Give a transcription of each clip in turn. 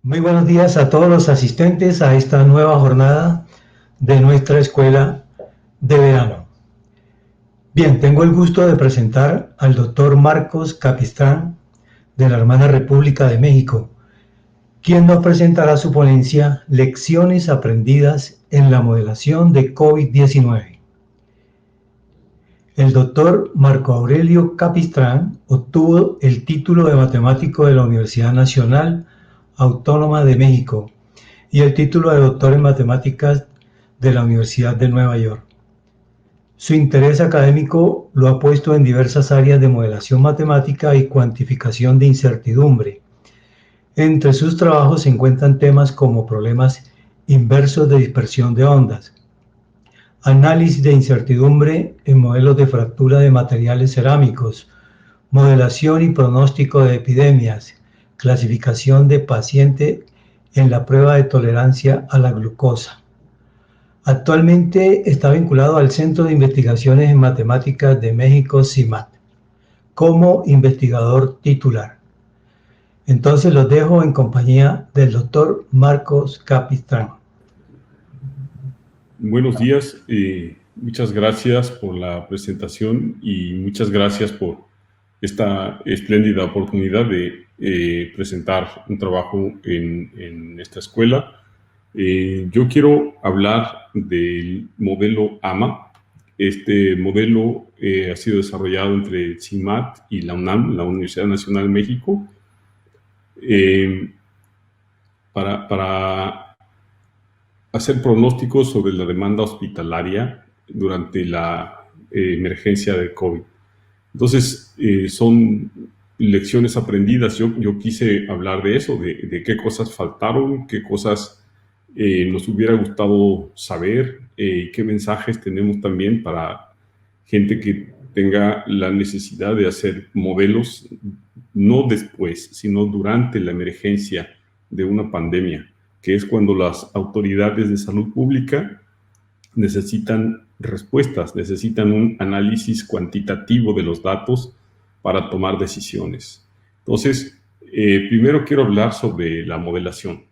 Muy buenos días a todos los asistentes a esta nueva jornada de nuestra escuela de verano. Bien, tengo el gusto de presentar al doctor Marcos Capistrán de la hermana República de México, quien nos presentará su ponencia Lecciones aprendidas en la modelación de COVID-19. El doctor Marco Aurelio Capistrán obtuvo el título de matemático de la Universidad Nacional Autónoma de México y el título de doctor en matemáticas de la Universidad de Nueva York. Su interés académico lo ha puesto en diversas áreas de modelación matemática y cuantificación de incertidumbre. Entre sus trabajos se encuentran temas como problemas inversos de dispersión de ondas, análisis de incertidumbre en modelos de fractura de materiales cerámicos, modelación y pronóstico de epidemias, clasificación de paciente en la prueba de tolerancia a la glucosa. Actualmente está vinculado al Centro de Investigaciones en Matemáticas de México, CIMAT, como investigador titular. Entonces los dejo en compañía del doctor Marcos Capistrán. Buenos días, muchas gracias por la presentación y muchas gracias por esta espléndida oportunidad de presentar un trabajo en esta escuela. Yo quiero hablar del modelo AMA. Este modelo ha sido desarrollado entre el CIMAT y la UNAM, la Universidad Nacional de México, para hacer pronósticos sobre la demanda hospitalaria durante la emergencia de COVID. Entonces, son lecciones aprendidas. Yo quise hablar de eso, de qué cosas faltaron, qué cosas nos hubiera gustado saber, qué mensajes tenemos también para gente que tenga la necesidad de hacer modelos, no después, sino durante la emergencia de una pandemia, que es cuando las autoridades de salud pública necesitan respuestas, necesitan un análisis cuantitativo de los datos para tomar decisiones. Entonces, primero quiero hablar sobre la modelación.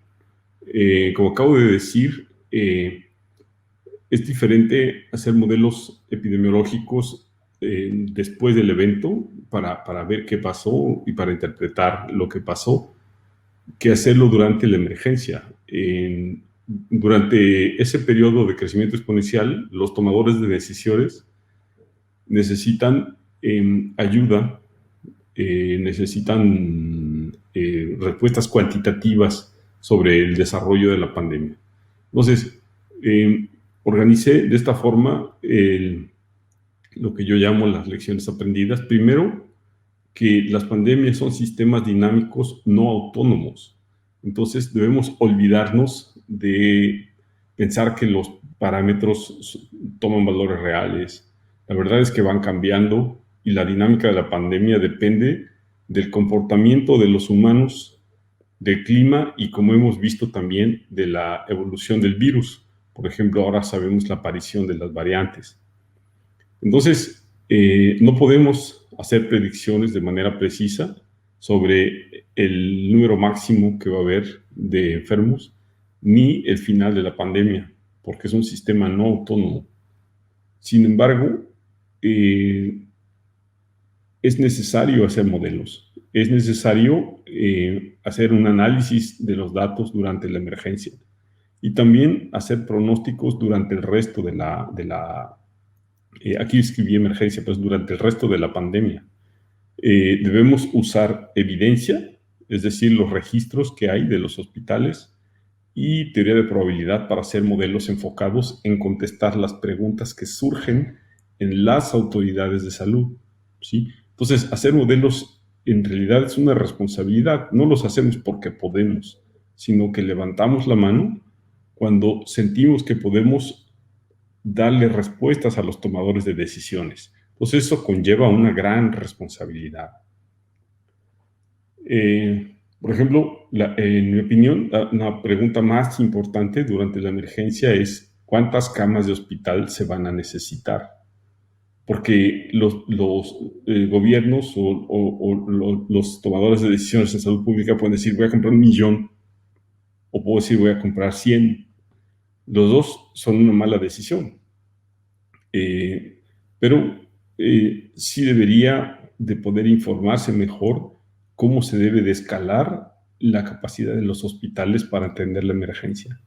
Como acabo de decir, es diferente hacer modelos epidemiológicos después del evento para ver qué pasó y para interpretar lo que pasó, que hacerlo durante la emergencia. Durante ese periodo de crecimiento exponencial, los tomadores de decisiones necesitan ayuda, necesitan respuestas cuantitativas sobre el desarrollo de la pandemia. Entonces, organicé de esta forma lo que yo llamo las lecciones aprendidas. Primero, que las pandemias son sistemas dinámicos no autónomos. Entonces debemos olvidarnos de pensar que los parámetros toman valores reales. La verdad es que van cambiando y la dinámica de la pandemia depende del comportamiento de los humanos, del clima y, como hemos visto también, de la evolución del virus. Por ejemplo, ahora sabemos la aparición de las variantes. Entonces, no podemos hacer predicciones de manera precisa sobre el número máximo que va a haber de enfermos, ni el final de la pandemia, porque es un sistema no autónomo. Sin embargo, es necesario hacer modelos, es necesario hacer un análisis de los datos durante la emergencia y también hacer pronósticos durante el resto de la aquí escribí emergencia, pues durante el resto de la pandemia. Debemos usar evidencia, es decir, los registros que hay de los hospitales y teoría de probabilidad para hacer modelos enfocados en contestar las preguntas que surgen en las autoridades de salud, ¿sí? Entonces, hacer modelos en realidad es una responsabilidad. No los hacemos porque podemos, sino que levantamos la mano cuando sentimos que podemos darle respuestas a los tomadores de decisiones. Entonces eso conlleva una gran responsabilidad. Por ejemplo, en mi opinión, una pregunta más importante durante la emergencia es ¿cuántas camas de hospital se van a necesitar? Porque los gobiernos o los tomadores de decisiones en salud pública pueden decir voy a comprar 1 millón o puedo decir voy a comprar 100. Los dos son una mala decisión. Pero sí debería de poder informarse mejor cómo se debe de escalar la capacidad de los hospitales para atender la emergencia.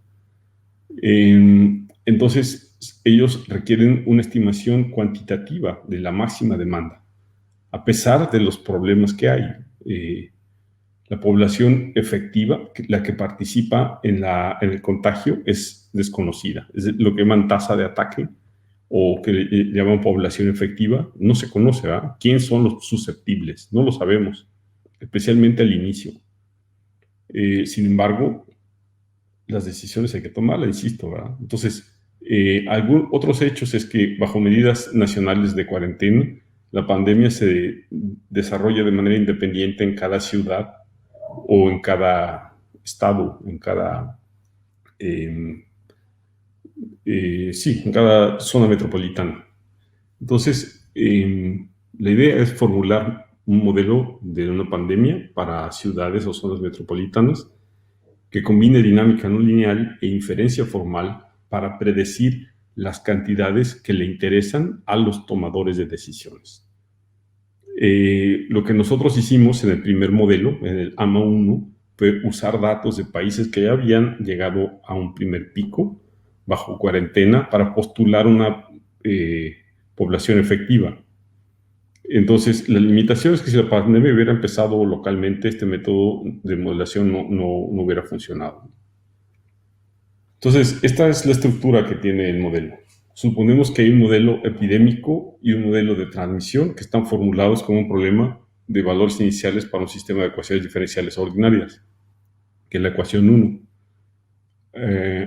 Entonces, ellos requieren una estimación cuantitativa de la máxima demanda, a pesar de los problemas que hay. La población efectiva, la que participa en el contagio, es desconocida. Es lo que llaman tasa de ataque o que llaman población efectiva. No se conoce, ¿verdad? ¿Quién son los susceptibles? No lo sabemos, especialmente al inicio. Sin embargo, las decisiones hay que tomarlas, insisto, ¿verdad? Entonces, otros hechos es que bajo medidas nacionales de cuarentena, la pandemia se desarrolla de manera independiente en cada ciudad o en cada estado, en cada zona metropolitana. Entonces, la idea es formular un modelo de una pandemia para ciudades o zonas metropolitanas que combine dinámica no lineal e inferencia formal para predecir las cantidades que le interesan a los tomadores de decisiones. Lo que nosotros hicimos en el primer modelo, en el AMA1, fue usar datos de países que ya habían llegado a un primer pico bajo cuarentena para postular una población efectiva. Entonces, la limitación es que si la pandemia hubiera empezado localmente, este método de modelación no hubiera funcionado. Entonces, esta es la estructura que tiene el modelo. Suponemos que hay un modelo epidémico y un modelo de transmisión que están formulados como un problema de valores iniciales para un sistema de ecuaciones diferenciales ordinarias, que es la ecuación 1.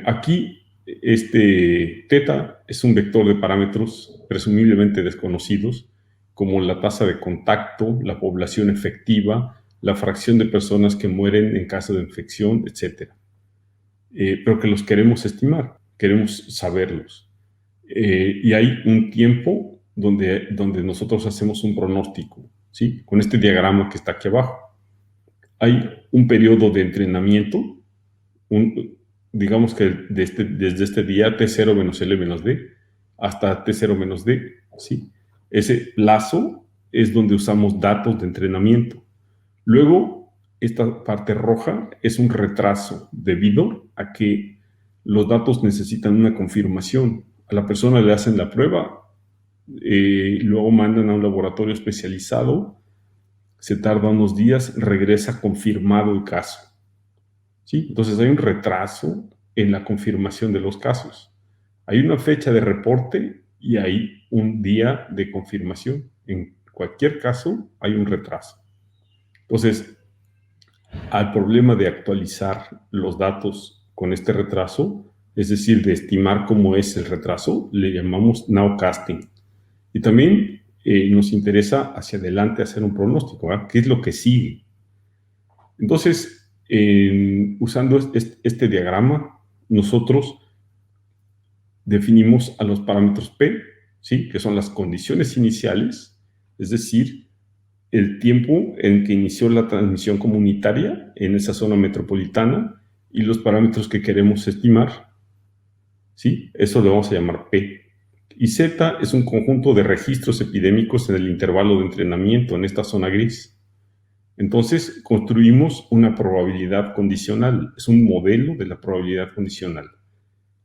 Aquí, este θ es un vector de parámetros presumiblemente desconocidos, como la tasa de contacto, la población efectiva, la fracción de personas que mueren en caso de infección, etc. Pero que los queremos estimar, queremos saberlos. Y hay un tiempo donde nosotros hacemos un pronóstico, ¿sí? Con este diagrama que está aquí abajo. Hay un periodo de entrenamiento, digamos que desde este día T0 menos L menos D hasta T0 menos D, ¿sí? Ese plazo es donde usamos datos de entrenamiento. Luego, esta parte roja es un retraso debido a que los datos necesitan una confirmación. A la persona le hacen la prueba, luego mandan a un laboratorio especializado, se tarda unos días, regresa confirmado el caso. ¿Sí? Entonces hay un retraso en la confirmación de los casos. Hay una fecha de reporte y hay un día de confirmación. En cualquier caso, hay un retraso. Entonces, al problema de actualizar los datos con este retraso, es decir, de estimar cómo es el retraso, le llamamos nowcasting. Y también nos interesa hacia adelante hacer un pronóstico, ¿verdad? ¿Qué es lo que sigue? Entonces, usando este diagrama, nosotros definimos a los parámetros P, ¿sí? Que son las condiciones iniciales, es decir, el tiempo en que inició la transmisión comunitaria en esa zona metropolitana y los parámetros que queremos estimar, ¿sí? Eso lo vamos a llamar P. Y Z es un conjunto de registros epidémicos en el intervalo de entrenamiento en esta zona gris. Entonces, construimos una probabilidad condicional, es un modelo de la probabilidad condicional.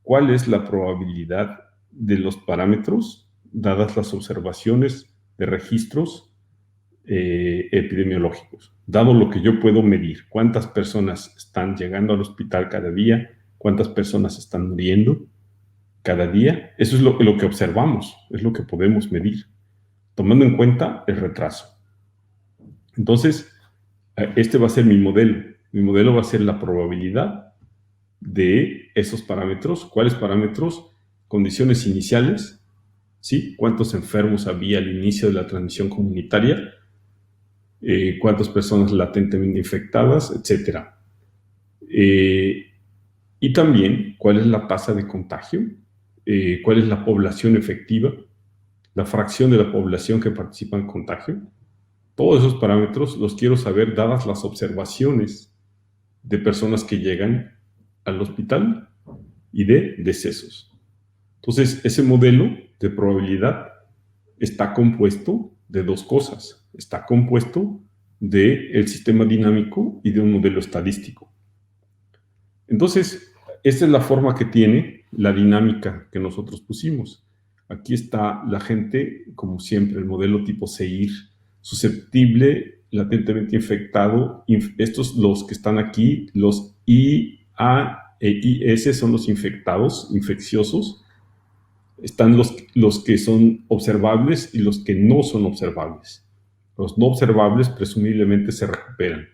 ¿Cuál es la probabilidad de los parámetros dadas las observaciones de registros epidemiológicos? Dado lo que yo puedo medir, cuántas personas están llegando al hospital cada día, cuántas personas están muriendo cada día, eso es lo que observamos, es lo que podemos medir, tomando en cuenta el retraso. Entonces, este va a ser mi modelo. Mi modelo va a ser la probabilidad de esos parámetros. ¿Cuáles parámetros? Condiciones iniciales, ¿sí? ¿Cuántos enfermos había al inicio de la transmisión comunitaria? ¿Cuántas personas latentemente infectadas? Etcétera. Y también, ¿cuál es la tasa de contagio? ¿Cuál es la población efectiva? La fracción de la población que participa en contagio. Todos esos parámetros los quiero saber dadas las observaciones de personas que llegan al hospital y de decesos. Entonces, ese modelo de probabilidad está compuesto de dos cosas. Está compuesto del sistema dinámico y de un modelo estadístico. Entonces, esta es la forma que tiene la dinámica que nosotros pusimos. Aquí está la gente, como siempre, el modelo tipo SEIR, susceptible, latentemente infectado. Estos, los que están aquí, los I, A e IS son los infectados, infecciosos. Están los que son observables y los que no son observables. Los no observables presumiblemente se recuperan.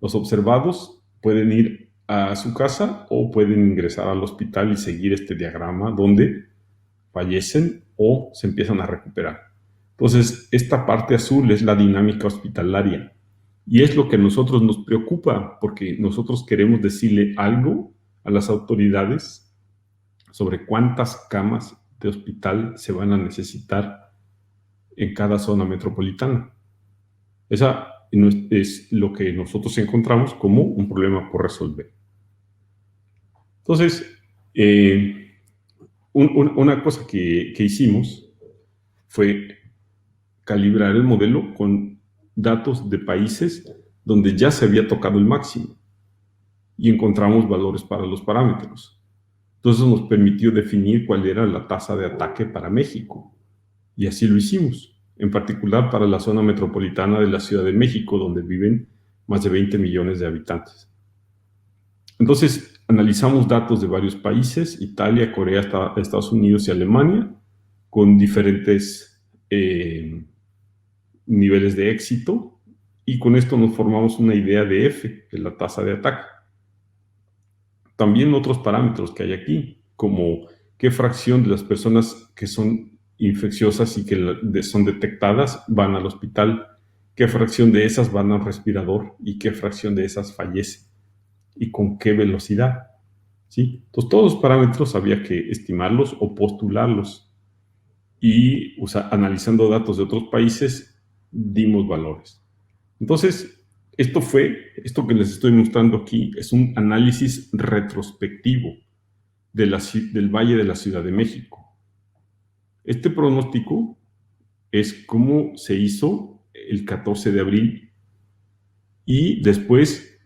Los observados pueden ir a su casa o pueden ingresar al hospital y seguir este diagrama donde fallecen o se empiezan a recuperar. Entonces, esta parte azul es la dinámica hospitalaria y es lo que a nosotros nos preocupa porque nosotros queremos decirle algo a las autoridades sobre cuántas camas de hospital se van a necesitar en cada zona metropolitana. Esa es lo que nosotros encontramos como un problema por resolver. Entonces, una cosa que hicimos fue calibrar el modelo con datos de países donde ya se había tocado el máximo y encontramos valores para los parámetros. Entonces nos permitió definir cuál era la tasa de ataque para México. Y así lo hicimos, en particular para la zona metropolitana de la Ciudad de México, donde viven más de 20 millones de habitantes. Entonces analizamos datos de varios países, Italia, Corea, Estados Unidos y Alemania, con diferentes niveles de éxito, y con esto nos formamos una idea de F, que es la tasa de ataque. También otros parámetros que hay aquí, como qué fracción de las personas que son infecciosas y que son detectadas van al hospital, qué fracción de esas van al respirador y qué fracción de esas fallece y con qué velocidad. ¿Sí? Entonces, todos los parámetros había que estimarlos o postularlos y analizando datos de otros países dimos valores. Entonces, esto que les estoy mostrando aquí es un análisis retrospectivo del Valle de la Ciudad de México. Este pronóstico es como se hizo el 14 de abril y después,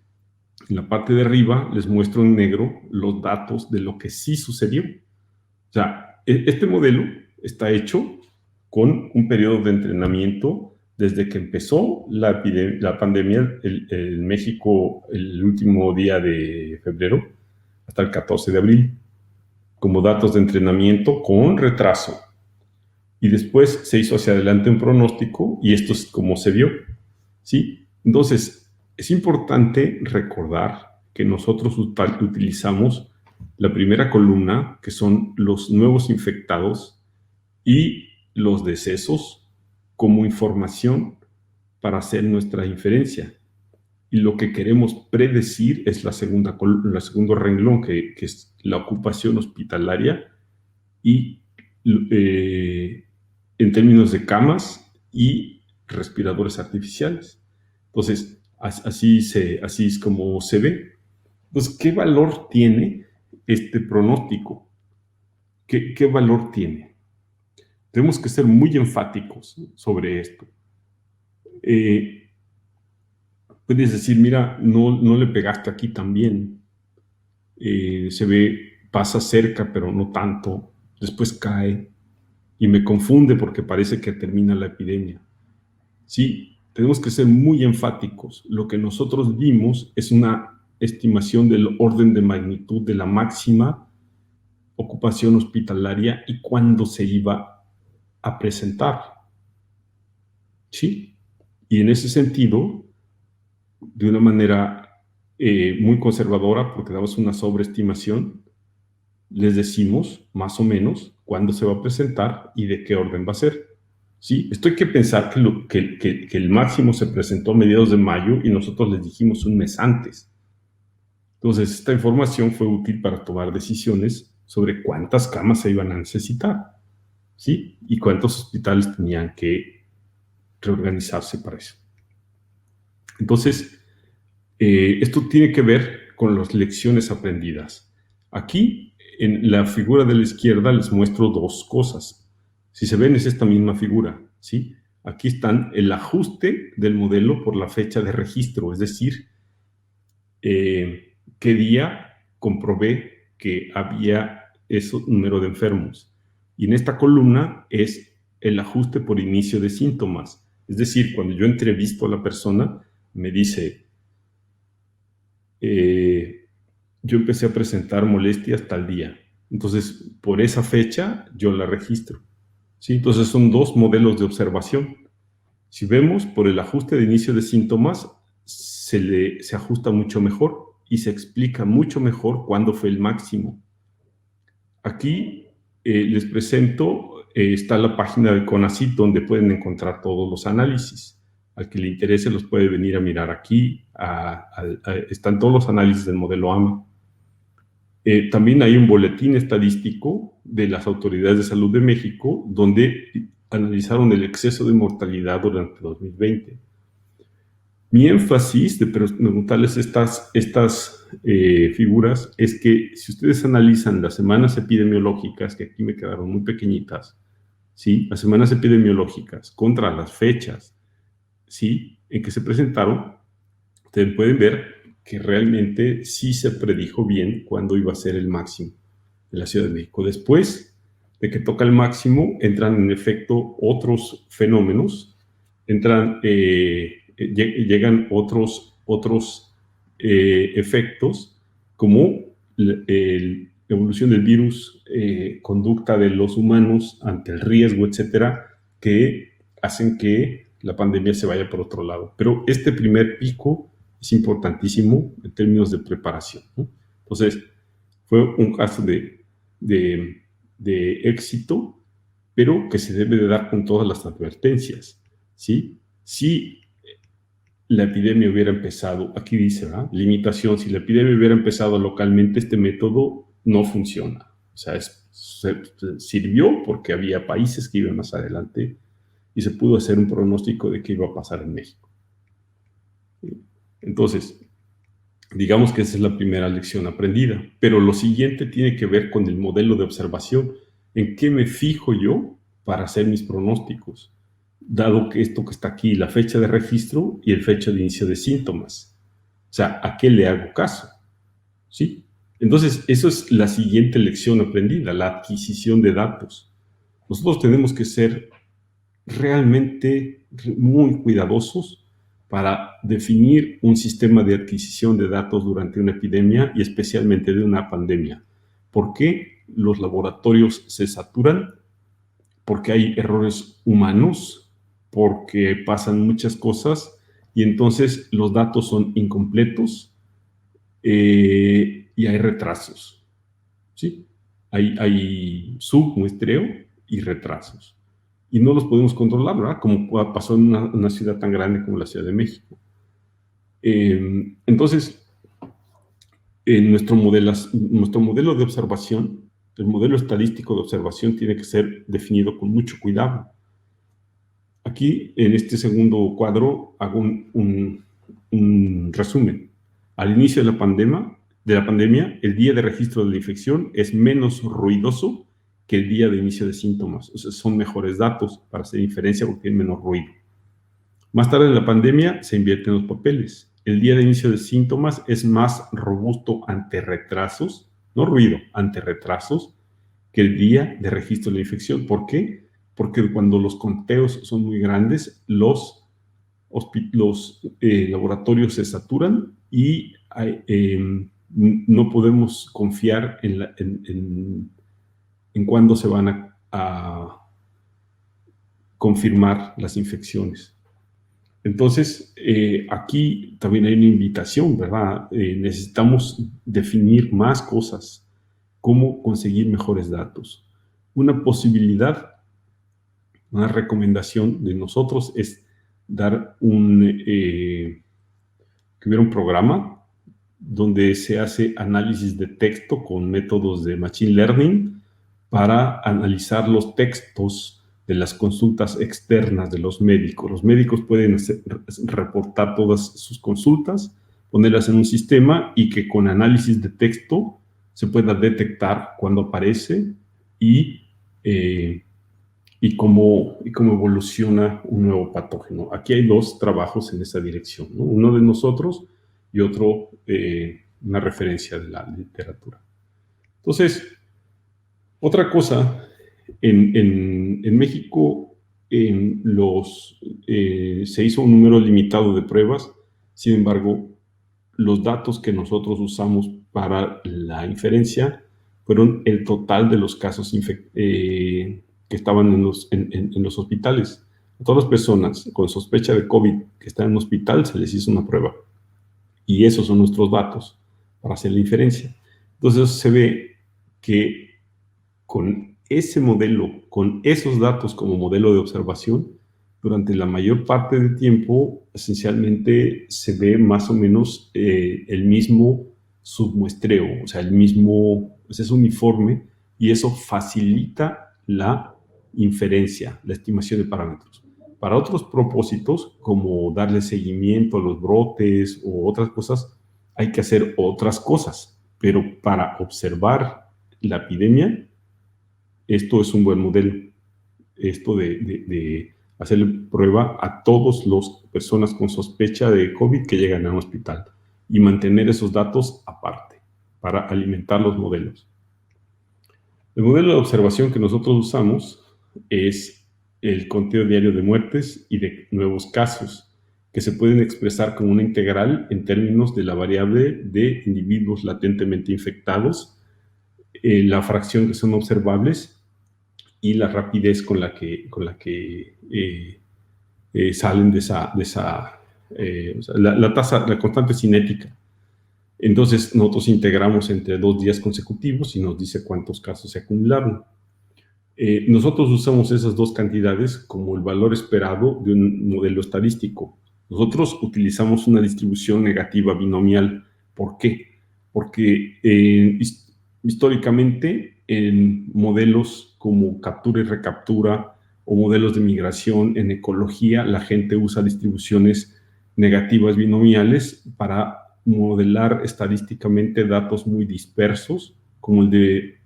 en la parte de arriba, les muestro en negro los datos de lo que sí sucedió. O sea, este modelo está hecho con un periodo de entrenamiento desde que empezó la pandemia en México el último día de febrero hasta el 14 de abril, como datos de entrenamiento con retraso. Y después se hizo hacia adelante un pronóstico y esto es como se vio, ¿sí? Entonces, es importante recordar que nosotros utilizamos la primera columna, que son los nuevos infectados y los decesos, como información para hacer nuestra inferencia. Y lo que queremos predecir es el segundo renglón, que es la ocupación hospitalaria y en términos de camas y respiradores artificiales. Entonces, así es como se ve. Entonces, ¿qué valor tiene este pronóstico? ¿Qué valor tiene? Tenemos que ser muy enfáticos sobre esto. Puedes decir, mira, no le pegaste aquí tan bien. Se ve, pasa cerca, pero no tanto. Después cae y me confunde porque parece que termina la epidemia. Sí, tenemos que ser muy enfáticos. Lo que nosotros vimos es una estimación del orden de magnitud de la máxima ocupación hospitalaria y cuándo se iba a presentar. ¿Sí? Y en ese sentido, de una manera muy conservadora, porque damos una sobreestimación, les decimos más o menos cuándo se va a presentar y de qué orden va a ser. ¿Sí? Esto hay que pensar que el máximo se presentó a mediados de mayo y nosotros les dijimos un mes antes. Entonces, esta información fue útil para tomar decisiones sobre cuántas camas se iban a necesitar, ¿sí? Y cuántos hospitales tenían que reorganizarse para eso. Entonces, esto tiene que ver con las lecciones aprendidas. Aquí, en la figura de la izquierda, les muestro dos cosas. Si se ven, es esta misma figura, ¿sí? Aquí están el ajuste del modelo por la fecha de registro, es decir, qué día comprobé que había ese número de enfermos. Y en esta columna es el ajuste por inicio de síntomas. Es decir, cuando yo entrevisto a la persona, me dice, yo empecé a presentar molestias tal día. Entonces, por esa fecha, yo la registro, ¿sí? Entonces, son dos modelos de observación. Si vemos, por el ajuste de inicio de síntomas, se ajusta mucho mejor y se explica mucho mejor cuándo fue el máximo. Aquí les presento, está la página de CONACYT donde pueden encontrar todos los análisis. Al que le interese los puede venir a mirar aquí. Están todos los análisis del modelo AMA. También hay un boletín estadístico de las autoridades de salud de México donde analizaron el exceso de mortalidad durante 2020. Mi énfasis de preguntarles estas figuras es que si ustedes analizan las semanas epidemiológicas, que aquí me quedaron muy pequeñitas, ¿sí? Las semanas epidemiológicas contra las fechas, ¿sí?, en que se presentaron, ustedes pueden ver que realmente sí se predijo bien cuándo iba a ser el máximo de la Ciudad de México. Después de que toca el máximo, entran en efecto otros fenómenos, llegan otros efectos, como la evolución del virus, conducta de los humanos ante el riesgo, etcétera, que hacen que la pandemia se vaya por otro lado. Pero este primer pico es importantísimo en términos de preparación, ¿no? Entonces, fue un caso de éxito, pero que se debe de dar con todas las advertencias, ¿sí? Si la epidemia hubiera empezado, aquí dice, ¿verdad?, limitación, si la epidemia hubiera empezado localmente, este método no funciona. O sea, sirvió porque había países que iban más adelante y se pudo hacer un pronóstico de qué iba a pasar en México. Entonces, digamos que esa es la primera lección aprendida, pero lo siguiente tiene que ver con el modelo de observación. ¿En qué me fijo yo para hacer mis pronósticos? Dado que esto que está aquí, la fecha de registro y el fecha de inicio de síntomas. O sea, ¿a qué le hago caso? ¿Sí? Entonces, eso es la siguiente lección aprendida, la adquisición de datos. Nosotros tenemos que ser realmente muy cuidadosos para definir un sistema de adquisición de datos durante una epidemia y especialmente de una pandemia. ¿Por qué los laboratorios se saturan? Porque hay errores humanos, porque pasan muchas cosas y entonces los datos son incompletos y hay retrasos, ¿sí? Hay submuestreo y retrasos. Y no los podemos controlar, ¿verdad?, como pasó en una ciudad tan grande como la Ciudad de México. Entonces, nuestro modelo de observación, el modelo estadístico de observación, tiene que ser definido con mucho cuidado. Aquí, en este segundo cuadro, hago un resumen. Al inicio de la pandemia, el día de registro de la infección es menos ruidoso que el día de inicio de síntomas. O sea, son mejores datos para hacer inferencia porque hay menos ruido. Más tarde en la pandemia se invierten los papeles. El día de inicio de síntomas es más robusto ante retrasos, no ruido, ante retrasos, que el día de registro de la infección. ¿Por qué? Porque cuando los conteos son muy grandes, los laboratorios se saturan y no podemos confiar en cuándo se van a confirmar las infecciones. Entonces, aquí también hay una invitación, ¿verdad? Necesitamos definir más cosas, cómo conseguir mejores datos. Una posibilidad, una recomendación de nosotros es dar que hubiera un programa donde se hace análisis de texto con métodos de Machine Learning para analizar los textos de las consultas externas de los médicos. Los médicos pueden reportar todas sus consultas, ponerlas en un sistema y que con análisis de texto se pueda detectar cuando aparece y cómo evoluciona un nuevo patógeno. Aquí hay dos trabajos en esa dirección, ¿no? Uno de nosotros y otro, una referencia de la literatura. Entonces, otra cosa, en México se hizo un número limitado de pruebas. Sin embargo, los datos que nosotros usamos para la inferencia fueron el total de los casos que estaban en los hospitales. A todas las personas con sospecha de COVID que están en un hospital se les hizo una prueba. Y esos son nuestros datos para hacer la inferencia. Entonces se ve que con ese modelo, con esos datos como modelo de observación, durante la mayor parte del tiempo, esencialmente se ve más o menos el mismo submuestreo, o sea, es uniforme, y eso facilita la inferencia, la estimación de parámetros. Para otros propósitos, como darle seguimiento a los brotes o otras cosas, hay que hacer otras cosas, pero para observar la epidemia, esto es un buen modelo, esto de hacerle prueba a todas las personas con sospecha de COVID que llegan a un hospital y mantener esos datos aparte para alimentar los modelos. El modelo de observación que nosotros usamos es el conteo diario de muertes y de nuevos casos, que se pueden expresar como una integral en términos de la variable de individuos latentemente infectados, la fracción que son observables y la rapidez con la que salen de esa o sea, la tasa, la constante cinética. Entonces nosotros integramos entre 2 días consecutivos y nos dice cuántos casos se acumularon. Nosotros usamos esas dos cantidades como el valor esperado de un modelo estadístico. Nosotros utilizamos una distribución negativa binomial. ¿Por qué? Porque históricamente en modelos como captura y recaptura o modelos de migración en ecología, la gente usa distribuciones negativas binomiales para modelar estadísticamente datos muy dispersos, como el de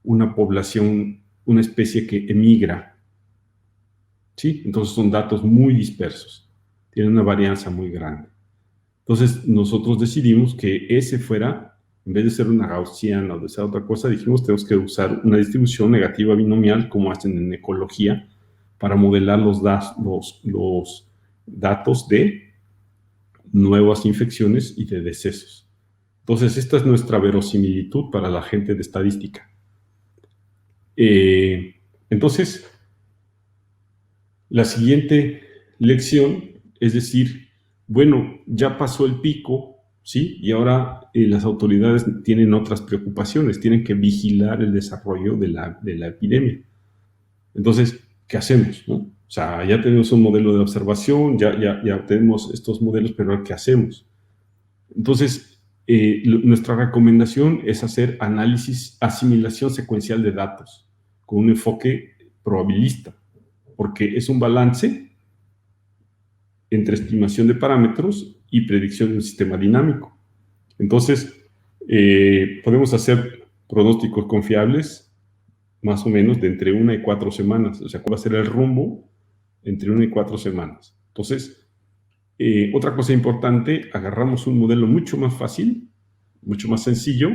una población, una especie que emigra. ¿Sí? Entonces son datos muy dispersos, tienen una varianza muy grande. Entonces nosotros decidimos que ese fuera, en vez de ser una gaussiana o de ser otra cosa, dijimos tenemos que usar una distribución negativa binomial como hacen en ecología para modelar los datos de nuevas infecciones y de decesos. Entonces esta es nuestra verosimilitud para la gente de estadística. Entonces, la siguiente lección es decir, bueno, ya pasó el pico, ¿sí? Y ahora las autoridades tienen otras preocupaciones, tienen que vigilar el desarrollo de la epidemia. Entonces, ¿qué hacemos, no? O sea, ya tenemos un modelo de observación, ya tenemos estos modelos, pero ahora, ¿qué hacemos? Entonces, nuestra recomendación es hacer asimilación secuencial de datos con un enfoque probabilista, porque es un balance entre estimación de parámetros y predicción de un sistema dinámico. Entonces, podemos hacer pronósticos confiables más o menos de entre 1 y 4 semanas. O sea, ¿cuál va a ser el rumbo entre 1 y 4 semanas? Entonces, otra cosa importante, agarramos un modelo mucho más fácil, mucho más sencillo,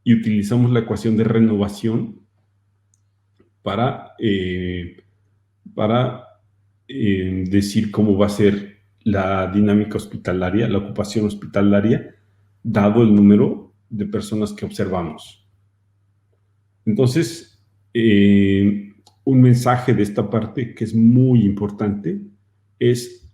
y utilizamos la ecuación de renovación para decir cómo va a ser la dinámica hospitalaria, la ocupación hospitalaria, dado el número de personas que observamos. Entonces, un mensaje de esta parte que es muy importante es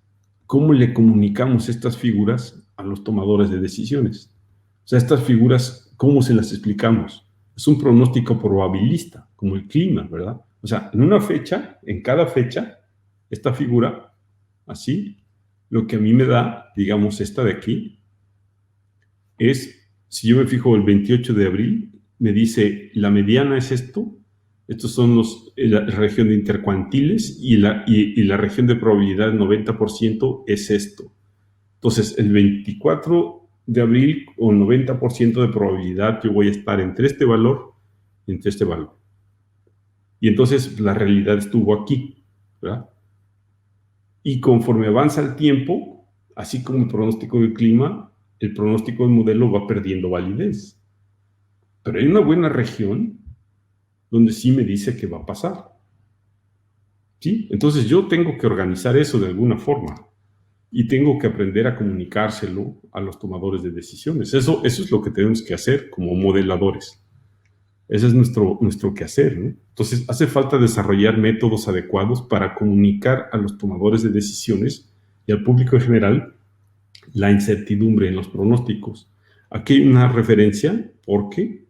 cómo le comunicamos estas figuras a los tomadores de decisiones. O sea, estas figuras, ¿cómo se las explicamos? Es un pronóstico probabilista, como el clima, ¿verdad? O sea, en una fecha, en cada fecha, esta figura, así, lo que a mí me da, digamos, esta de aquí, es, si yo me fijo el 28 de abril, me dice, la mediana es esto, estos son la región de intercuantiles y la región de probabilidad 90% es esto. Entonces, el 24 de abril, con 90% de probabilidad, yo voy a estar entre este valor y entre este valor. Y entonces la realidad estuvo aquí, ¿verdad? Y conforme avanza el tiempo, así como el pronóstico del clima, el pronóstico del modelo va perdiendo validez. Pero hay una buena región donde sí me dice qué va a pasar. ¿Sí? Entonces yo tengo que organizar eso de alguna forma y tengo que aprender a comunicárselo a los tomadores de decisiones. Eso es lo que tenemos que hacer como modeladores. Ese es nuestro quehacer, ¿no? Entonces hace falta desarrollar métodos adecuados para comunicar a los tomadores de decisiones y al público en general la incertidumbre en los pronósticos. Aquí hay una referencia porque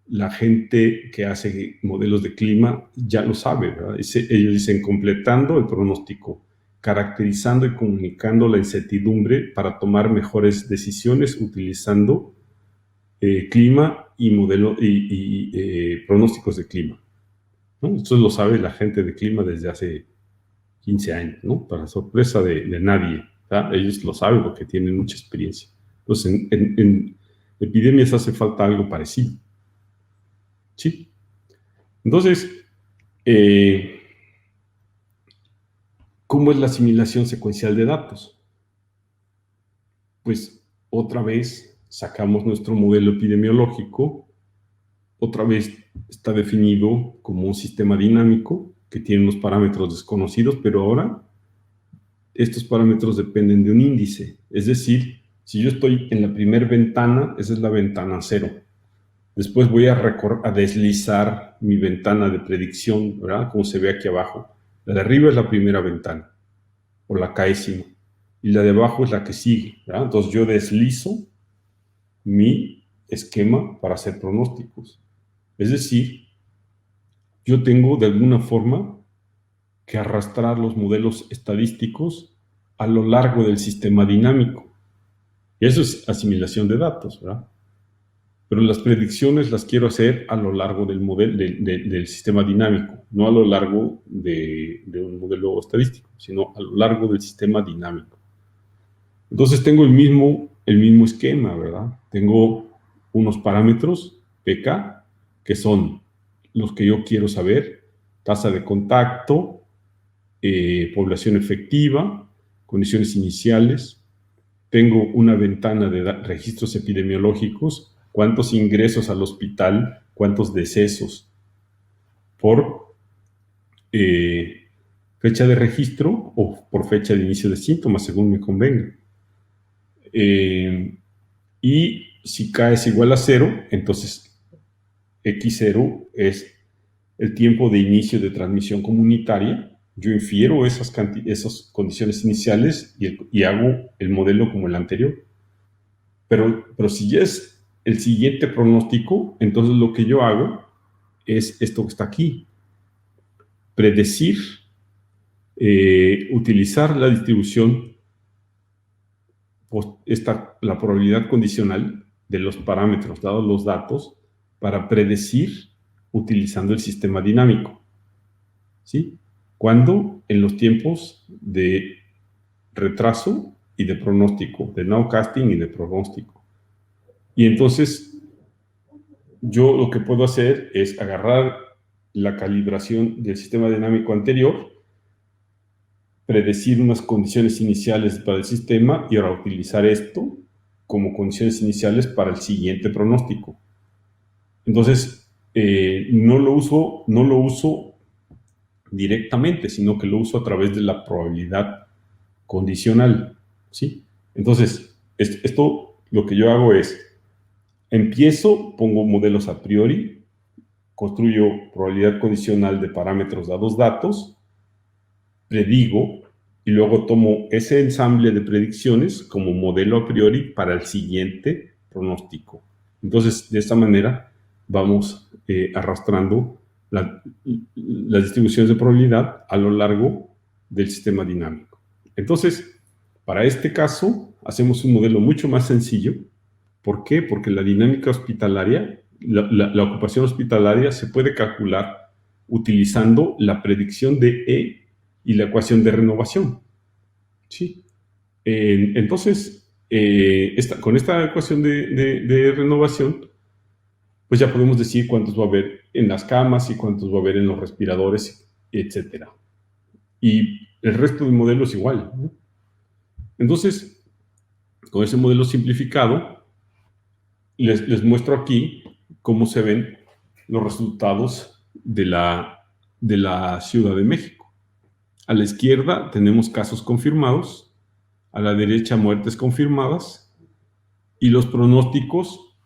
la gente que hace modelos de clima ya lo sabe, ¿verdad? Ellos dicen completando el pronóstico, caracterizando y comunicando la incertidumbre para tomar mejores decisiones utilizando clima y pronósticos de clima, ¿no? Esto lo sabe la gente de clima desde hace 15 años, ¿no? Para sorpresa de nadie, ¿verdad? Ellos lo saben porque tienen mucha experiencia. Entonces, en epidemias hace falta algo parecido. ¿Sí? Entonces, ¿cómo es la asimilación secuencial de datos? Pues otra vez sacamos nuestro modelo epidemiológico, otra vez está definido como un sistema dinámico que tiene unos parámetros desconocidos, pero ahora estos parámetros dependen de un índice. Es decir, si yo estoy en la primera ventana, esa es la ventana 0. Después voy a deslizar mi ventana de predicción, ¿verdad? Como se ve aquí abajo. La de arriba es la primera ventana, o la K-ésima, y la de abajo es la que sigue, ¿verdad? Entonces yo deslizo mi esquema para hacer pronósticos. Es decir, yo tengo de alguna forma que arrastrar los modelos estadísticos a lo largo del sistema dinámico. Y eso es asimilación de datos, ¿verdad? Pero las predicciones las quiero hacer a lo largo del modelo del sistema dinámico, no a lo largo de un modelo estadístico, sino a lo largo del sistema dinámico. Entonces tengo el mismo esquema, ¿verdad? Tengo unos parámetros PK, que son los que yo quiero saber: tasa de contacto, población efectiva, condiciones iniciales. Tengo una ventana de registros epidemiológicos, cuántos ingresos al hospital, cuántos decesos por fecha de registro o por fecha de inicio de síntomas, según me convenga. Y si K es igual a 0, entonces X0 es el tiempo de inicio de transmisión comunitaria. Yo infiero esas condiciones iniciales y hago el modelo como el anterior. Pero si ya es el siguiente pronóstico, entonces lo que yo hago es esto que está aquí. Predecir, utilizar la distribución, la probabilidad condicional de los parámetros dados los datos para predecir utilizando el sistema dinámico. ¿Sí? Cuando en los tiempos de retraso y de pronóstico, de nowcasting y de pronóstico. Y entonces yo lo que puedo hacer es agarrar la calibración del sistema dinámico anterior, predecir unas condiciones iniciales para el sistema y ahora utilizar esto como condiciones iniciales para el siguiente pronóstico. Entonces, no lo uso directamente, sino que lo uso a través de la probabilidad condicional, ¿sí? Entonces, esto lo que yo hago es, pongo modelos a priori, construyo probabilidad condicional de parámetros dados datos, predigo y luego tomo ese ensamble de predicciones como modelo a priori para el siguiente pronóstico. Entonces, de esta manera vamos arrastrando las distribuciones de probabilidad a lo largo del sistema dinámico. Entonces, para este caso, hacemos un modelo mucho más sencillo. ¿Por qué? Porque la dinámica hospitalaria, la ocupación hospitalaria se puede calcular utilizando la predicción de E y la ecuación de renovación. ¿Sí? Entonces, con esta ecuación de renovación, pues ya podemos decir cuántos va a haber en las camas y cuántos va a haber en los respiradores, etcétera. Y el resto del modelo es igual, ¿no? Entonces, con ese modelo simplificado, les muestro aquí cómo se ven los resultados de la Ciudad de México. A la izquierda tenemos casos confirmados, a la derecha muertes confirmadas, y los pronósticos,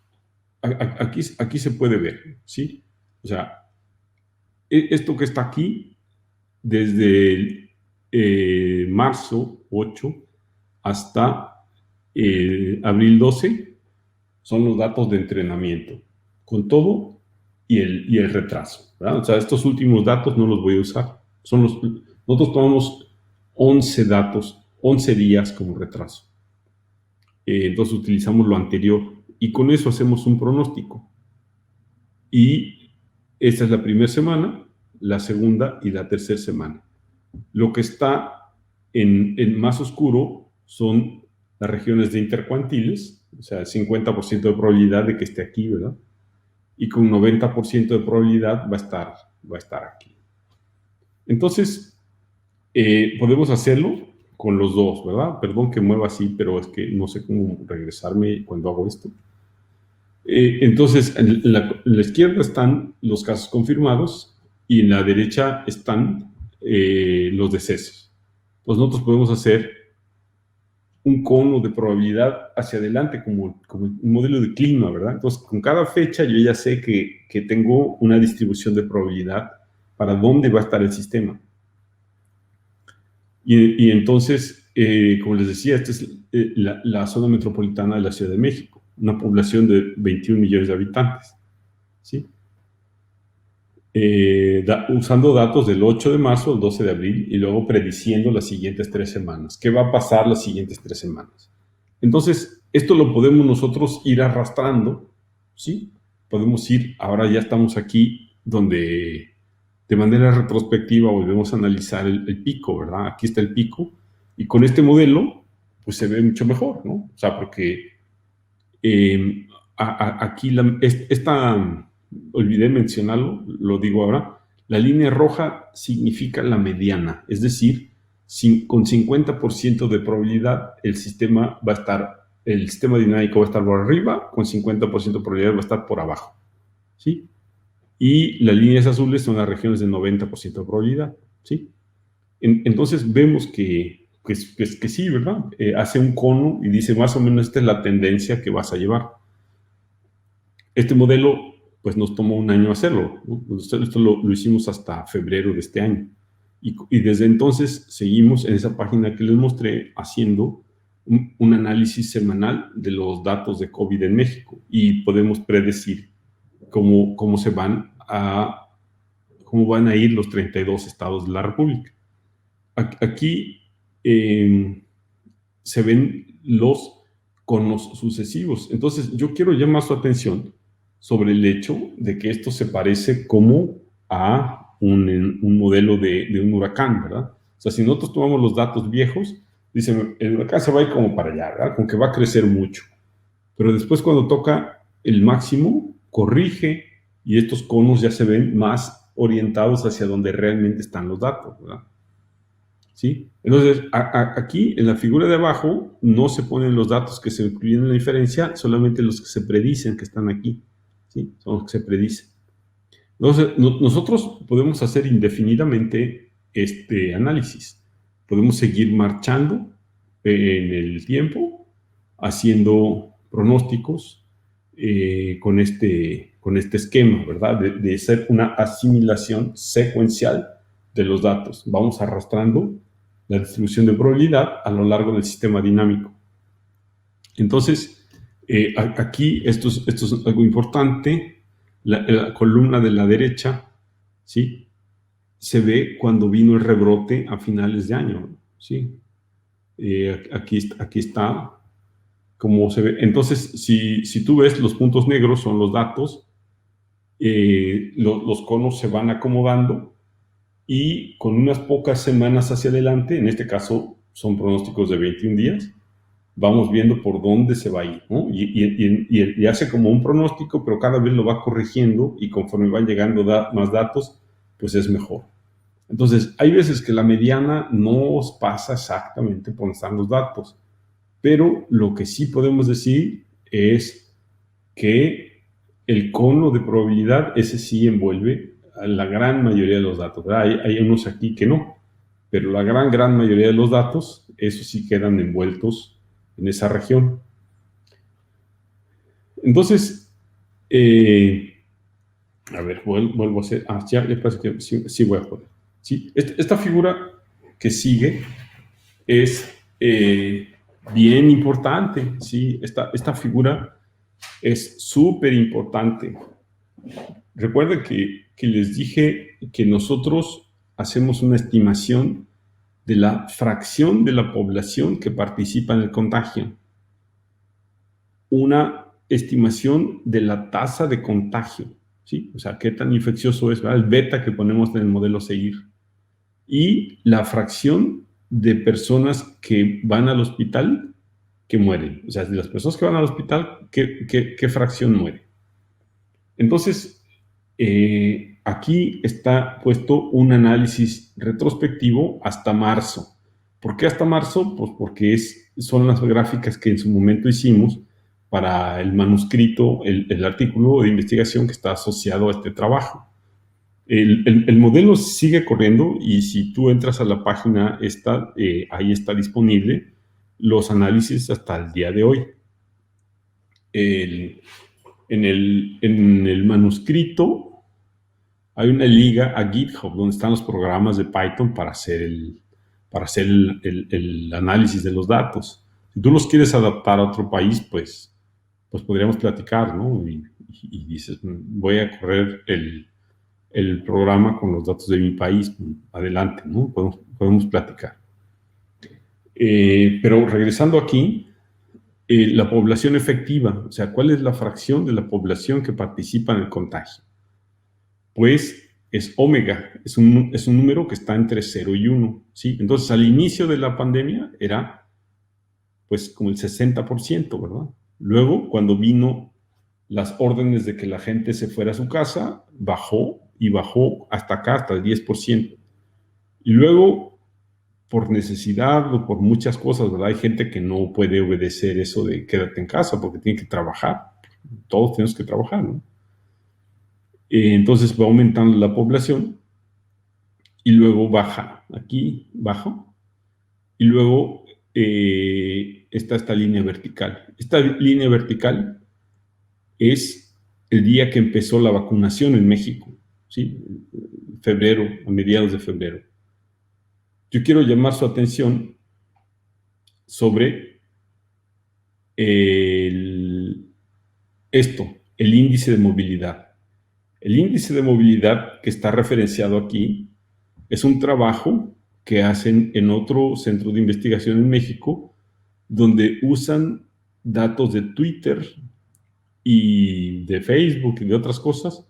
aquí se puede ver, ¿sí? O sea, esto que está aquí, desde marzo 8 hasta abril 12, son los datos de entrenamiento, con todo y el retraso, ¿verdad? O sea, estos últimos datos no los voy a usar. Nosotros tomamos 11 datos, 11 días como retraso. Entonces utilizamos lo anterior y con eso hacemos un pronóstico. Y esta es la primera semana, la segunda y la tercera semana. Lo que está en más oscuro son las regiones de intercuantiles, o sea, 50% de probabilidad de que esté aquí, ¿verdad? Y con 90% de probabilidad va a estar aquí. Entonces, podemos hacerlo con los dos, ¿verdad? Perdón que mueva así, pero es que no sé cómo regresarme cuando hago esto. Entonces, en la izquierda están los casos confirmados y en la derecha están los decesos. Pues nosotros podemos hacer un cono de probabilidad hacia adelante, como un modelo de clima, ¿verdad? Entonces, con cada fecha yo ya sé que tengo una distribución de probabilidad para dónde va a estar el sistema. Y entonces, como les decía, esta es la zona metropolitana de la Ciudad de México, una población de 21 millones de habitantes, ¿sí? Usando datos del 8 de marzo al 12 de abril y luego prediciendo las siguientes 3 semanas. ¿Qué va a pasar las siguientes 3 semanas? Entonces, esto lo podemos nosotros ir arrastrando, ¿sí? Podemos ir, ahora ya estamos aquí donde de manera retrospectiva volvemos a analizar el pico, ¿verdad? Aquí está el pico y con este modelo, pues se ve mucho mejor, ¿no? O sea, porque aquí olvidé mencionarlo, lo digo ahora, la línea roja significa la mediana, es decir, con 50% de probabilidad el sistema dinámico va a estar por arriba, con 50% de probabilidad va a estar por abajo, ¿sí? Y las líneas azules son las regiones de 90% de probabilidad, ¿sí? Entonces vemos que sí, ¿verdad? Hace un cono y dice más o menos esta es la tendencia que vas a llevar. Este modelo, pues nos tomó un año hacerlo, ¿no? Esto lo hicimos hasta febrero de este año. Y desde entonces seguimos en esa página que les mostré haciendo un análisis semanal de los datos de COVID en México y podemos predecir cómo van a ir los 32 estados de la República. Aquí se ven los conos sucesivos. Entonces, yo quiero llamar su atención sobre el hecho de que esto se parece como a un modelo de un huracán, ¿verdad? O sea, si nosotros tomamos los datos viejos, dicen, el huracán se va a ir como para allá, ¿verdad? Con que va a crecer mucho. Pero después cuando toca el máximo, corrige y estos conos ya se ven más orientados hacia donde realmente están los datos, ¿verdad? ¿Sí? Entonces, aquí en la figura de abajo no se ponen los datos que se incluyen en la diferencia, solamente los que se predicen que están aquí, ¿sí? Son los que se predicen. Entonces, nosotros podemos hacer indefinidamente este análisis. Podemos seguir marchando en el tiempo, haciendo pronósticos con este esquema, ¿verdad? De ser una asimilación secuencial de los datos. Vamos arrastrando la distribución de probabilidad a lo largo del sistema dinámico. Entonces, aquí esto es algo importante. La columna de la derecha, ¿sí? Se ve cuando vino el rebrote a finales de año, ¿sí? Aquí está como se ve. Entonces, si tú ves, los puntos negros son los datos, los conos se van acomodando y con unas pocas semanas hacia adelante, en este caso son pronósticos de 21 días, vamos viendo por dónde se va a ir, ¿no? Y hace como un pronóstico, pero cada vez lo va corrigiendo y conforme van llegando más datos, pues es mejor. Entonces, hay veces que la mediana no os pasa exactamente por donde están los datos, pero lo que sí podemos decir es que el cono de probabilidad, ese sí envuelve a la gran mayoría de los datos. Hay unos aquí que no, pero la gran mayoría de los datos, esos sí quedan envueltos en esa región. Entonces, a ver, vuelvo a hacer, ya parece que sí voy a poder. ¿Sí? Esta figura que sigue es bien importante, ¿sí? Esta figura es súper importante. Recuerden que les dije que nosotros hacemos una estimación de la fracción de la población que participa en el contagio. Una estimación de la tasa de contagio, ¿sí? O sea, qué tan infeccioso es, ¿verdad? El beta que ponemos en el modelo seguir. Y la fracción de personas que van al hospital que mueren. O sea, de las personas que van al hospital, ¿qué fracción muere? Entonces, aquí está puesto un análisis retrospectivo hasta marzo. ¿Por qué hasta marzo? Pues porque son las gráficas que en su momento hicimos para el manuscrito, el artículo de investigación que está asociado a este trabajo. El modelo sigue corriendo y si tú entras a la página esta, ahí está disponible los análisis hasta el día de hoy. En el manuscrito hay una liga a GitHub donde están los programas de Python para hacer el análisis de los datos. Si tú los quieres adaptar a otro país, pues podríamos platicar, ¿no? Y dices, voy a correr el programa con los datos de mi país. Adelante, ¿no? Podemos platicar. Pero regresando aquí, la población efectiva, o sea, ¿cuál es la fracción de la población que participa en el contagio? Pues es omega, es un número que está entre 0 y 1, ¿sí? Entonces, al inicio de la pandemia era, pues, como el 60%, ¿verdad? Luego, cuando vino las órdenes de que la gente se fuera a su casa, bajó hasta acá, hasta el 10%. Y luego, por necesidad o por muchas cosas, ¿verdad? Hay gente que no puede obedecer eso de quédate en casa porque tiene que trabajar. Todos tenemos que trabajar, ¿no? Entonces va aumentando la población y luego baja, aquí bajo, y luego está esta línea vertical. Esta línea vertical es el día que empezó la vacunación en México, ¿sí? Febrero, a mediados de febrero. Yo quiero llamar su atención sobre esto, el índice de movilidad. El índice de movilidad que está referenciado aquí es un trabajo que hacen en otro centro de investigación en México, donde usan datos de Twitter y de Facebook y de otras cosas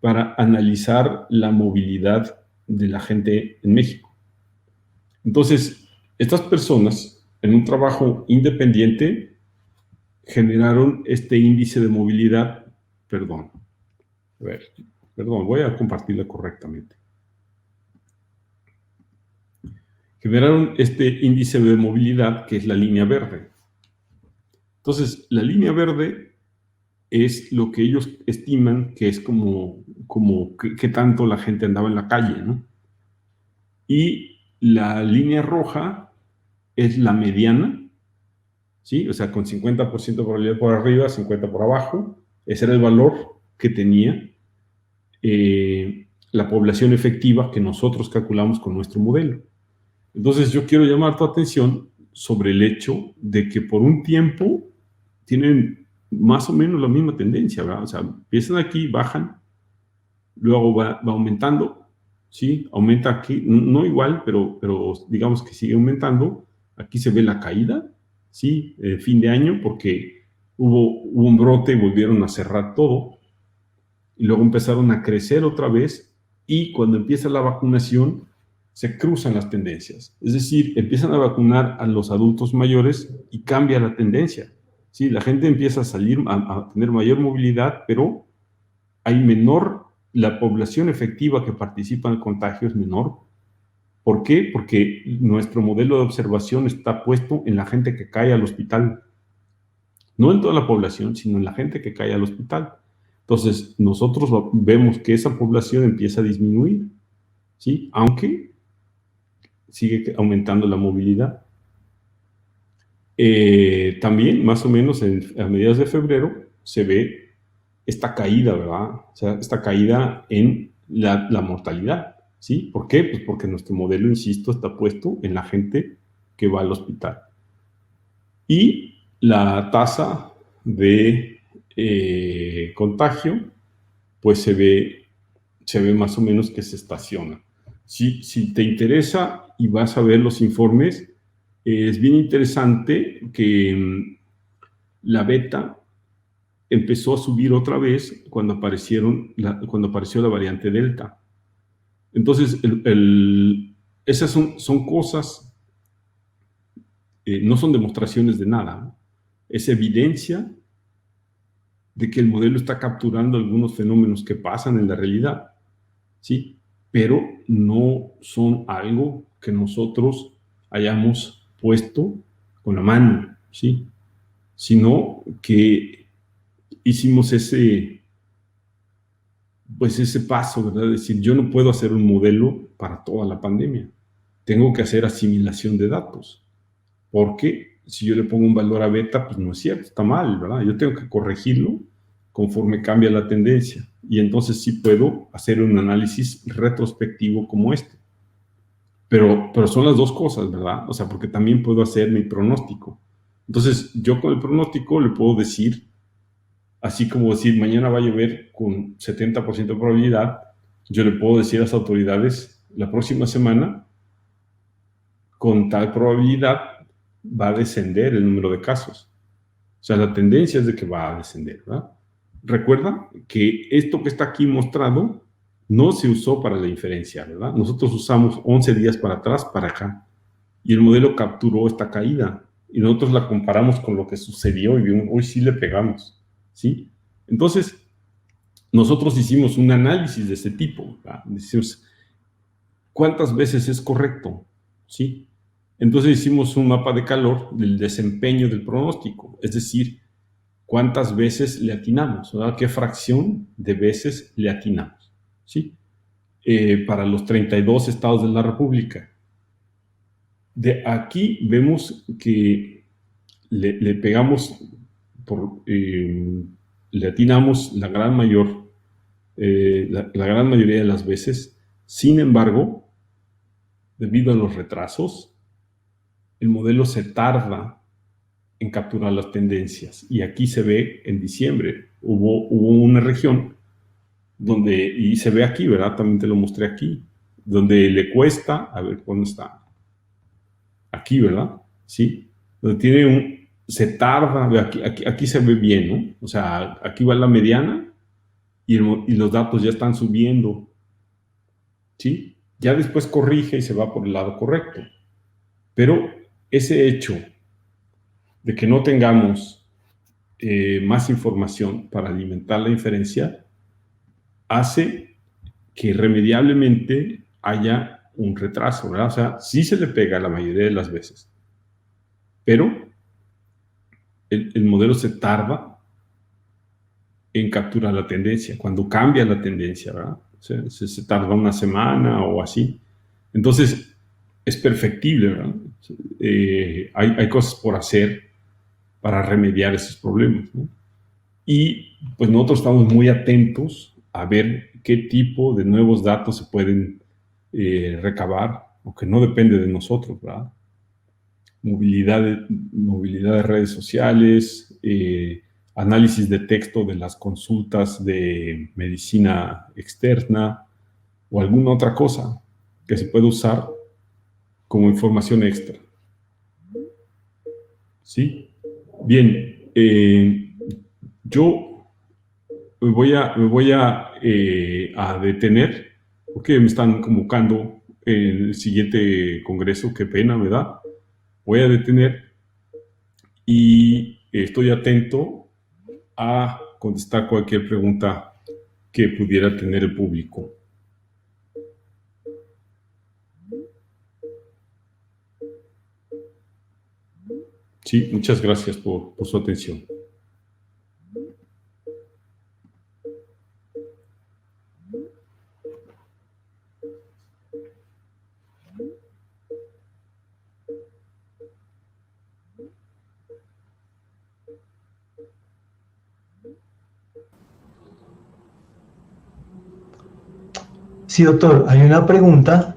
para analizar la movilidad de la gente en México. Entonces, estas personas, en un trabajo independiente, generaron este índice de movilidad, perdón, voy a compartirla correctamente. Generaron este índice de movilidad que es la línea verde. Entonces, la línea verde es lo que ellos estiman que es como qué tanto la gente andaba en la calle, ¿no? Y la línea roja es la mediana, ¿sí? O sea, con 50% de probabilidad por arriba, 50% por abajo. Ese era el valor que tenía la población efectiva que nosotros calculamos con nuestro modelo. Entonces, yo quiero llamar tu atención sobre el hecho de que por un tiempo tienen más o menos la misma tendencia, ¿verdad? O sea, empiezan aquí, bajan, luego va aumentando, ¿sí? Aumenta aquí, no igual, pero digamos que sigue aumentando. Aquí se ve la caída, ¿sí? Fin de año, porque hubo un brote y volvieron a cerrar todo. Y luego empezaron a crecer otra vez. Y cuando empieza la vacunación, se cruzan las tendencias. Es decir, empiezan a vacunar a los adultos mayores y cambia la tendencia. ¿Sí? La gente empieza a salir, a tener mayor movilidad, pero hay menor, la población efectiva que participa en el contagio es menor. ¿Por qué? Porque nuestro modelo de observación está puesto en la gente que cae al hospital. No en toda la población, sino en la gente que cae al hospital. Entonces, nosotros vemos que esa población empieza a disminuir, ¿sí? Aunque sigue aumentando la movilidad. También, más o menos a mediados de febrero, se ve esta caída, ¿verdad? O sea, esta caída en la mortalidad, ¿sí? ¿Por qué? Pues porque nuestro modelo, insisto, está puesto en la gente que va al hospital. Y la tasa de contagio, pues se ve más o menos que se estaciona. Si te interesa y vas a ver los informes, es bien interesante que la beta empezó a subir otra vez cuando apareció la variante Delta. Entonces, esas son cosas, no son demostraciones de nada, es evidencia de que el modelo está capturando algunos fenómenos que pasan en la realidad, ¿sí? Pero no son algo que nosotros hayamos puesto con la mano, ¿sí? Sino que hicimos ese paso, ¿verdad? Es decir, yo no puedo hacer un modelo para toda la pandemia. Tengo que hacer asimilación de datos. Porque si yo le pongo un valor a beta, pues no es cierto, está mal, ¿verdad? Yo tengo que corregirlo conforme cambia la tendencia. Y entonces sí puedo hacer un análisis retrospectivo como este. Pero son las dos cosas, ¿verdad? O sea, porque también puedo hacer mi pronóstico. Entonces, yo con el pronóstico le puedo decir, así como decir, mañana va a llover con 70% de probabilidad, yo le puedo decir a las autoridades, la próxima semana, con tal probabilidad, va a descender el número de casos. O sea, la tendencia es de que va a descender, ¿verdad? Recuerda que esto que está aquí mostrado no se usó para la inferencia, ¿verdad? Nosotros usamos 11 días para atrás, para acá, y el modelo capturó esta caída, y nosotros la comparamos con lo que sucedió y vimos, hoy sí le pegamos, ¿sí? Entonces, nosotros hicimos un análisis de ese tipo, ¿verdad? Decimos, ¿cuántas veces es correcto? ¿Sí? Entonces hicimos un mapa de calor del desempeño del pronóstico, es decir, cuántas veces le atinamos, ¿verdad? ¿Qué fracción de veces le atinamos? ¿Sí? Para los 32 estados de la República. De aquí vemos que le pegamos, le atinamos la gran mayoría de las veces. Sin embargo, debido a los retrasos, el modelo se tarda en capturar las tendencias. Y aquí se ve en diciembre, hubo una región donde, y se ve aquí, ¿verdad? También te lo mostré aquí, donde le cuesta, a ver, ¿cuándo está? Aquí, ¿verdad? Sí, donde se tarda, aquí se ve bien, ¿no? O sea, aquí va la mediana y los datos ya están subiendo, ¿sí? Ya después corrige y se va por el lado correcto. Pero ese hecho de que no tengamos más información para alimentar la inferencia hace que irremediablemente haya un retraso, ¿verdad? O sea, sí se le pega la mayoría de las veces, pero el modelo se tarda en capturar la tendencia, cuando cambia la tendencia, ¿verdad? O sea, se tarda una semana o así. Entonces, es perfectible, ¿verdad? Hay cosas por hacer para remediar esos problemas, ¿no? Y pues nosotros estamos muy atentos a ver qué tipo de nuevos datos se pueden recabar, aunque no depende de nosotros, ¿verdad? Movilidad de redes sociales, análisis de texto de las consultas de medicina externa o alguna otra cosa que se puede usar como información extra. ¿Sí? Bien, yo me voy a detener porque me están convocando en el siguiente congreso, qué pena me da, voy a detener y estoy atento a contestar cualquier pregunta que pudiera tener el público. Sí, muchas gracias por su atención. Sí, doctor, hay una pregunta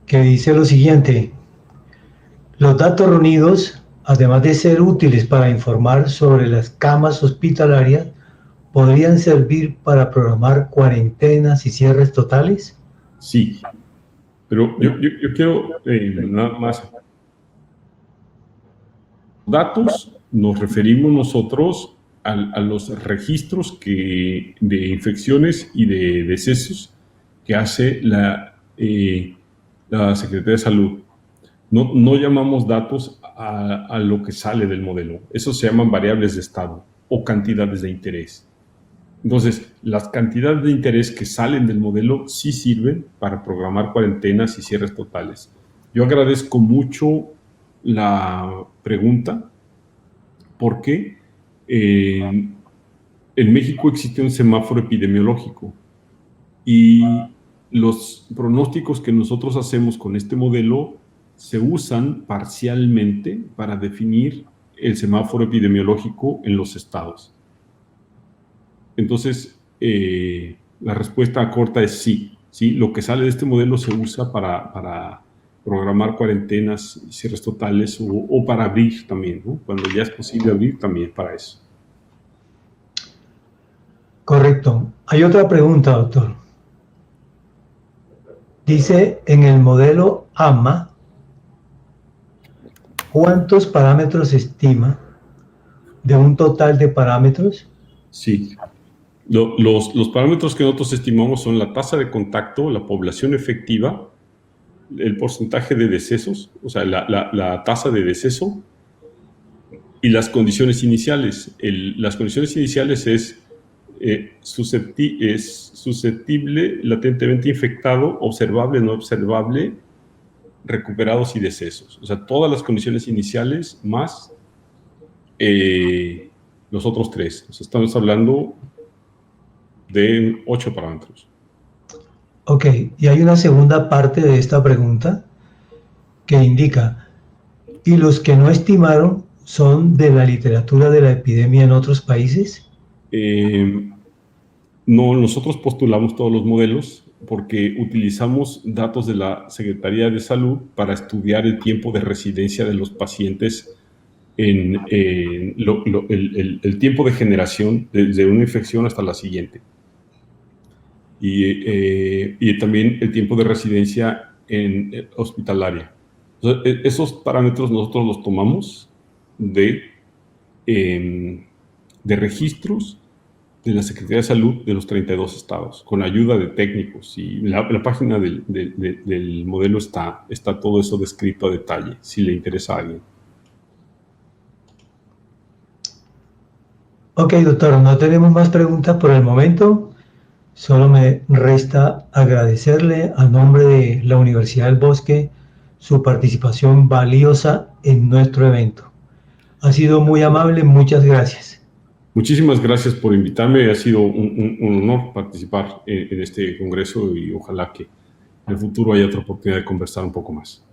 que dice lo siguiente. Los datos reunidos, además de ser útiles para informar sobre las camas hospitalarias, ¿podrían servir para programar cuarentenas y cierres totales? Sí, pero yo quiero nada más. Datos nos referimos nosotros a los registros de infecciones y de decesos que hace la Secretaría de Salud. No llamamos datos a lo que sale del modelo. Eso se llaman variables de estado o cantidades de interés. Entonces, las cantidades de interés que salen del modelo sí sirven para programar cuarentenas y cierres totales. Yo agradezco mucho la pregunta porque en México existe un semáforo epidemiológico y los pronósticos que nosotros hacemos con este modelo se usan parcialmente para definir el semáforo epidemiológico en los estados. Entonces, la respuesta corta es sí. ¿Sí? Lo que sale de este modelo se usa para programar cuarentenas y cierres totales o para abrir también, ¿no? Cuando ya es posible abrir también para eso. Correcto. Hay otra pregunta, doctor. Dice, en el modelo AMA, ¿cuántos parámetros se estima de un total de parámetros? Sí. Los parámetros que nosotros estimamos son la tasa de contacto, la población efectiva, el porcentaje de decesos, o sea, la tasa de deceso y las condiciones iniciales. Las condiciones iniciales es susceptible, latentemente infectado, observable, no observable, recuperados y decesos. O sea, todas las condiciones iniciales más los otros 3. O sea, estamos hablando de 8 parámetros. Ok, y hay una segunda parte de esta pregunta que indica, ¿y los que no estimaron son de la literatura de la epidemia en otros países? No, nosotros postulamos todos los modelos porque utilizamos datos de la Secretaría de Salud para estudiar el tiempo de residencia de los pacientes el tiempo de generación desde una infección hasta la siguiente. Y también el tiempo de residencia en hospitalaria. Entonces, esos parámetros nosotros los tomamos de registros de la Secretaría de Salud de los 32 estados, con ayuda de técnicos. Y la página del modelo está todo eso descrito a detalle, si le interesa a alguien. Ok, doctor, no tenemos más preguntas por el momento. Solo me resta agradecerle a nombre de la Universidad del Bosque su participación valiosa en nuestro evento. Ha sido muy amable, muchas gracias. Muchísimas gracias por invitarme. Ha sido un honor participar en este congreso y ojalá que en el futuro haya otra oportunidad de conversar un poco más.